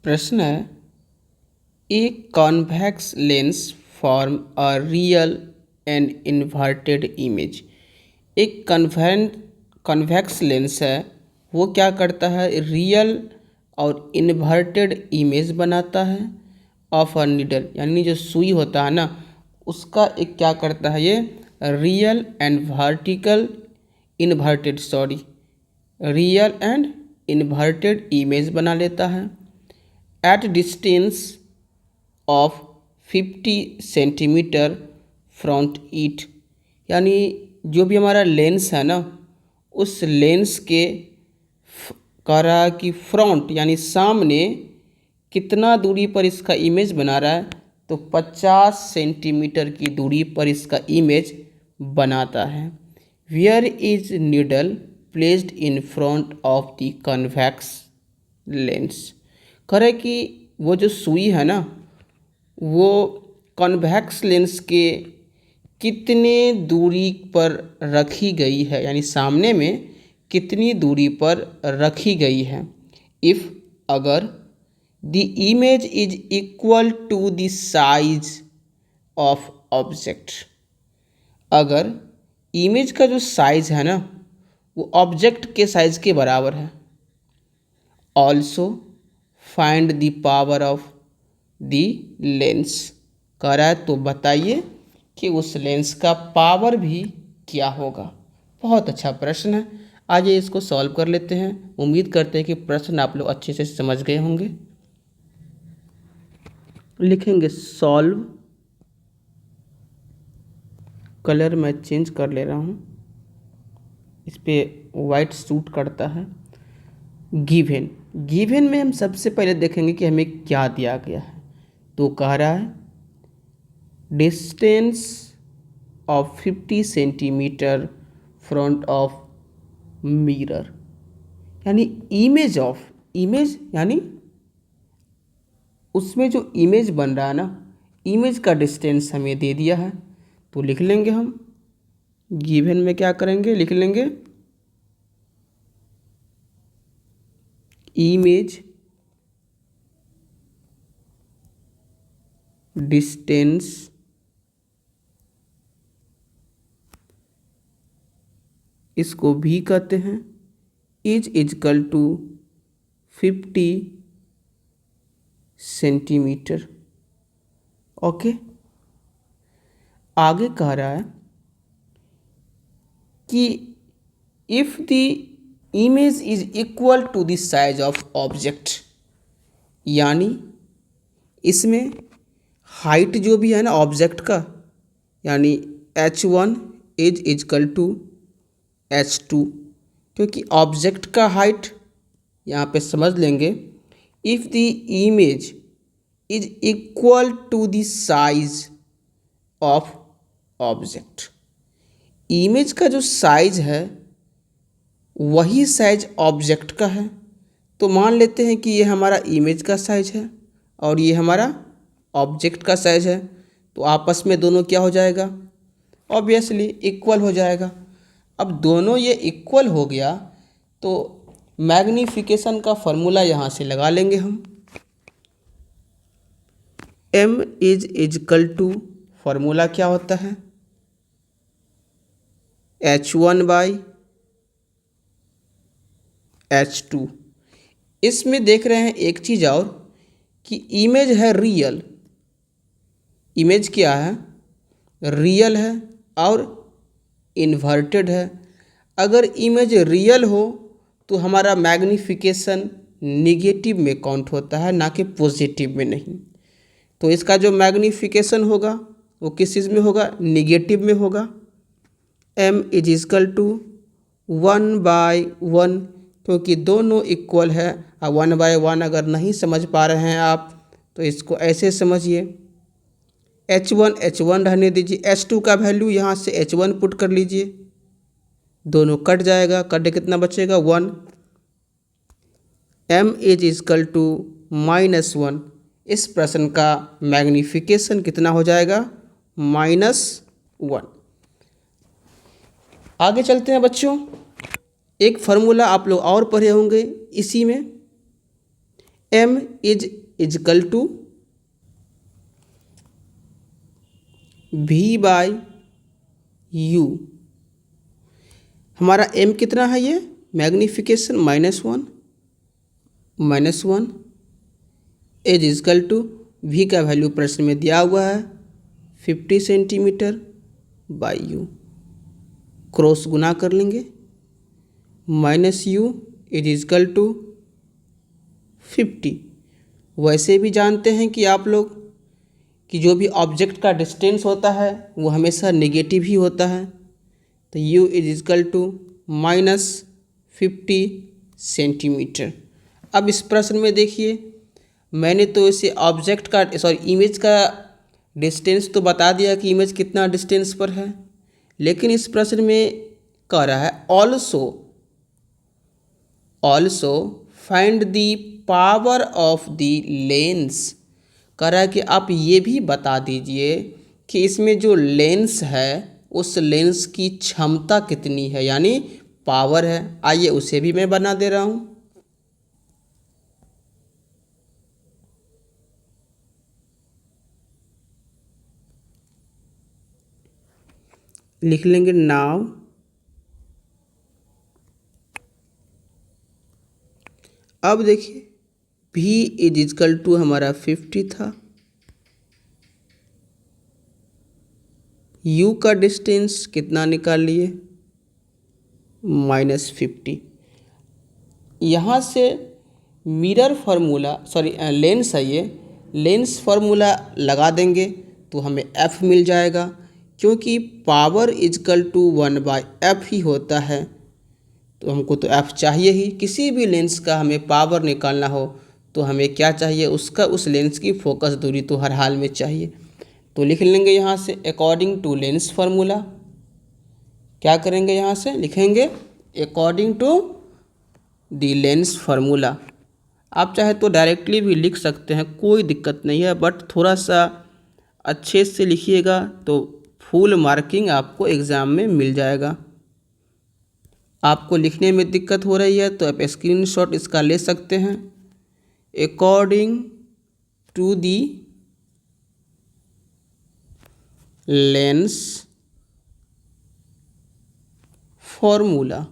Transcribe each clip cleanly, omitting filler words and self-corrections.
प्रश्न है, a convex lens form a real and inverted image. एक कॉन्वेक्स लेंस है, वो क्या करता है, रियल और इन्वर्टेड इमेज बनाता है ऑफ अ नीडल, यानी जो सुई होता है ना उसका एक क्या करता है, ये real and vertical inverted real and inverted image बना लेता है at distance of 50 centimetre front it. यानी जो भी हमारा लेंस है ना उस लेंस के कह रहा है कि फ्रंट यानी सामने कितना दूरी पर इसका इमेज बना रहा है, तो 50 सेंटीमीटर की दूरी पर इसका इमेज बनाता है। Where is needle placed in front of the convex lens. कह रहे कि वो जो सुई है ना वो कन्वेक्स लेंस के कितने दूरी पर रखी गई है, यानी सामने में कितनी दूरी पर रखी गई है। इफ़ अगर the image is equal to the size of object, अगर इमेज का जो साइज है ना वो ऑब्जेक्ट के साइज के बराबर है। Also find the power of the lens. कह रहा है तो बताइए कि उस लेंस का पावर भी क्या होगा। बहुत अच्छा प्रश्न है, आइए इसको सॉल्व कर लेते हैं। उम्मीद करते हैं कि प्रश्न आप लोग अच्छे से समझ गए होंगे। लिखेंगे सॉल्व, कलर मैं चेंज कर ले रहा हूँ, इस पर वाइट सूट करता है। गिवन में हम सबसे पहले देखेंगे कि हमें क्या दिया गया है। तो कह रहा है distance of 50 centimetre front of mirror, यानी इमेज यानी उसमें जो इमेज बन रहा है ना इमेज का डिस्टेंस हमें दे दिया है। तो लिख लेंगे हम गिवन में क्या करेंगे, लिख लेंगे इमेज डिस्टेंस इसको भी कहते हैं is equal to 50 centimetre. Okay, आगे कह रहा है कि if the image is equal to the size of object, यानी इसमें हाइट जो भी है ना ऑब्जेक्ट का, यानी h1 is equal to h2, क्योंकि ऑब्जेक्ट का हाइट यहाँ पे समझ लेंगे if the image is equal to the size of object. Image का जो साइज है वही साइज ऑब्जेक्ट का है। तो मान लेते हैं कि ये हमारा इमेज का साइज है और ये हमारा ऑब्जेक्ट का साइज है, तो आपस में दोनों क्या हो जाएगा, ऑब्वियसली इक्वल हो जाएगा। अब दोनों ये इक्वल हो गया तो मैग्नीफिकेशन का फॉर्मूला यहाँ से लगा लेंगे हम। m is equal to, formula क्या होता है, h1 बाई h2। इसमें देख रहे हैं एक चीज़ और कि इमेज है रियल, इमेज क्या है, रियल है और इन्वर्टेड है। अगर इमेज रियल हो तो हमारा मैग्नीफिकेशन निगेटिव में काउंट होता है, ना कि पॉजिटिव में नहीं। तो इसका जो मैग्नीफिकेशन होगा वो किस चीज़ में होगा, निगेटिव में होगा। m इज इक्वल टू 1/1, क्योंकि दोनों इक्वल है। और 1/1 अगर नहीं समझ पा रहे हैं आप तो इसको ऐसे समझिए, h1 रहने दीजिए, h2 का वैल्यू यहाँ से h1 पुट कर लीजिए, दोनों कट जाएगा, कट कितना बचेगा 1। m इज इक्वल टू -1, इस प्रश्न का मैग्नीफिकेशन कितना हो जाएगा, -1। आगे चलते हैं बच्चों, एक फार्मूला आप लोग और पढ़े होंगे इसी में, m is equal to v by u। हमारा m कितना है, ये magnification -1 is equal to v का वैल्यू प्रश्न में दिया हुआ है 50 सेंटीमीटर बाई u, क्रॉस गुना कर लेंगे, -u इज इजकल टू 50। वैसे भी जानते हैं कि आप लोग कि जो भी ऑब्जेक्ट का डिस्टेंस होता है वो हमेशा नेगेटिव ही होता है, तो u is equal to -50 centimetre. अब इस प्रश्न में देखिए, मैंने तो इसे ऑब्जेक्ट का इमेज का डिस्टेंस तो बता दिया कि इमेज कितना डिस्टेंस पर है, लेकिन इस प्रश्न में कह रहा है also find the power of the lens. कह रहा है कि आप ये भी बता दीजिए कि इसमें जो लेंस है उस लेंस की क्षमता कितनी है, यानी पावर है। आइए उसे भी मैं बना दे रहा हूँ। लिख लेंगे नाउ अब देखिए v इज इजकल टू हमारा 50 था, u का डिस्टेंस कितना निकाल लिए -50। यहाँ से मिरर फार्मूला लेंस है, ये लेंस फार्मूला लगा देंगे तो हमें f मिल जाएगा, क्योंकि पावर इजकल टू 1/f ही होता है, तो हमको तो f चाहिए ही। किसी भी लेंस का हमें पावर निकालना हो तो हमें क्या चाहिए, उसका उस लेंस की फोकस दूरी तो हर हाल में चाहिए। तो लिख लेंगे यहाँ से अकॉर्डिंग टू लेंस फार्मूला, क्या करेंगे यहाँ से लिखेंगे according to the lens formula. आप चाहे तो डायरेक्टली भी लिख सकते हैं, कोई दिक्कत नहीं है, बट थोड़ा सा अच्छे से लिखिएगा तो फुल मार्किंग आपको एग्ज़ाम में मिल जाएगा। आपको लिखने में दिक्कत हो रही है तो आप स्क्रीनशॉट इसका ले सकते हैं। According to the lens formula,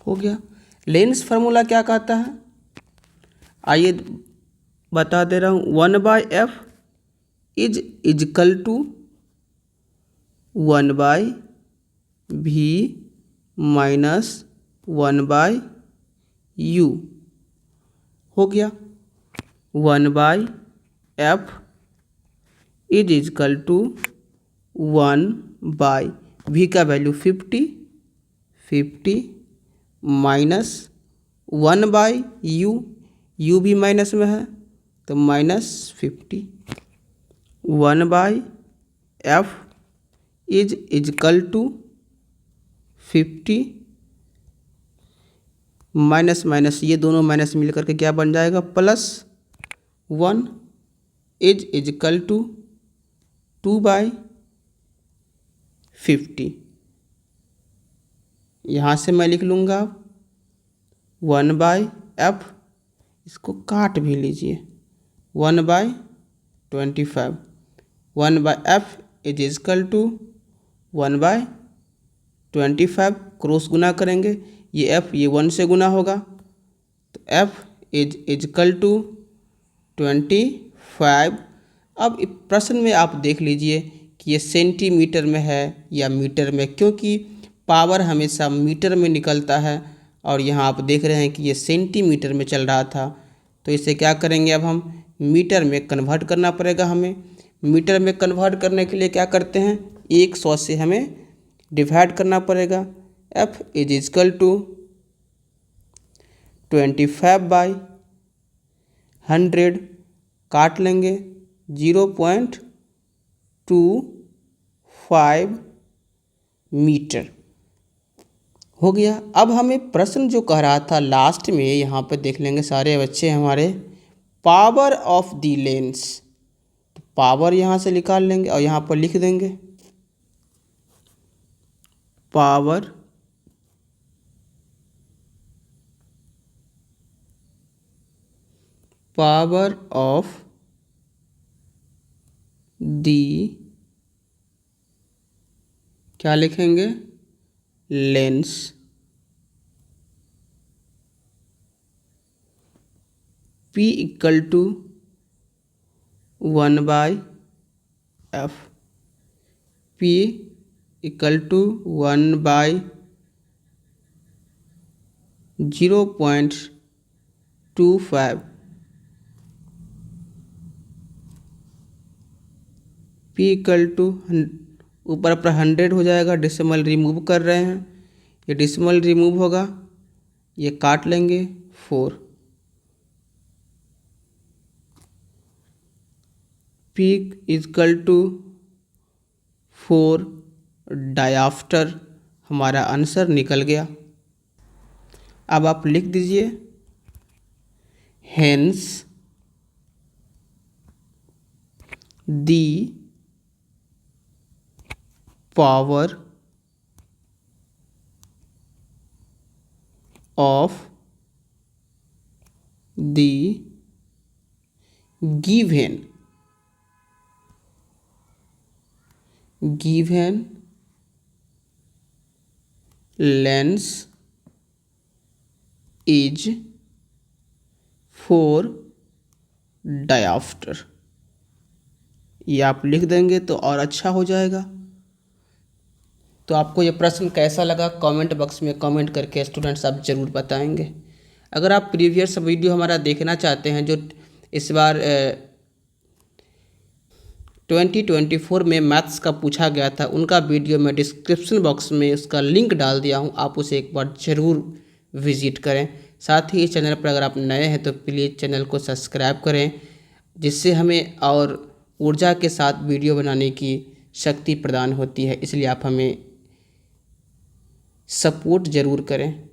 हो गया। लेंस फार्मूला क्या कहता है, आइए बता दे रहा हूँ। 1/f is equal to 1/v minus 1/u हो गया। 1/f is equal to 1/v का वैल्यू 50 माइनस 1/u, u भी माइनस में है तो -50। 1/f is equal to 50 minus minus, ये दोनों माइनस मिलकर के क्या बन जाएगा +1 इज इजकल टू 2/50। यहाँ से मैं लिख लूँगा 1/f, इसको काट भी लीजिए 1/25। 1/f is equal to 1/25, cross गुना करेंगे, ये f ये 1 से गुना होगा तो f इज इजकल टू 25। अब इस प्रश्न में आप देख लीजिए कि ये सेंटीमीटर में है या मीटर में, क्योंकि पावर हमेशा मीटर में निकलता है और यहाँ आप देख रहे हैं कि ये सेंटीमीटर में चल रहा था, तो इसे क्या करेंगे अब हम मीटर में कन्वर्ट करना पड़ेगा हमें। मीटर में कन्वर्ट करने के लिए क्या करते हैं, 100 से हमें डिवाइड करना पड़ेगा। f इज इजकल टू 25/100, काट लेंगे 0.25 मीटर हो गया। अब हमें प्रश्न जो कह रहा था लास्ट में, यहाँ पर देख लेंगे सारे बच्चे हमारे, पावर ऑफ द लेंस, तो पावर यहाँ से निकाल लेंगे और यहाँ पर लिख देंगे पावर ऑफ दी, क्या लिखेंगे, lens P equal to 1/f, P equal to 1/0.25, P equal to ऊपर पर 100 हो जाएगा, डेसिमल रिमूव कर रहे हैं, ये डेसिमल रिमूव होगा, ये काट लेंगे 4, P इक्वल टू 4 डायाफ्टर, हमारा आंसर निकल गया। अब आप लिख दीजिए hence the power of the given lens is 4 डायाफ्टर, ये आप लिख देंगे तो और अच्छा हो जाएगा। तो आपको ये प्रश्न कैसा लगा कमेंट बॉक्स में कमेंट करके स्टूडेंट्स आप ज़रूर बताएंगे। अगर आप प्रीवियस वीडियो हमारा देखना चाहते हैं जो इस बार 2024 में मैथ्स का पूछा गया था, उनका वीडियो मैं डिस्क्रिप्शन बॉक्स में उसका लिंक डाल दिया हूं, आप उसे एक बार ज़रूर विज़िट करें। साथ ही इस चैनल पर अगर आप नए हैं तो प्लीज़ चैनल को सब्सक्राइब करें, जिससे हमें और ऊर्जा के साथ वीडियो बनाने की शक्ति प्रदान होती है, इसलिए आप हमें सपोर्ट ज़रूर करें।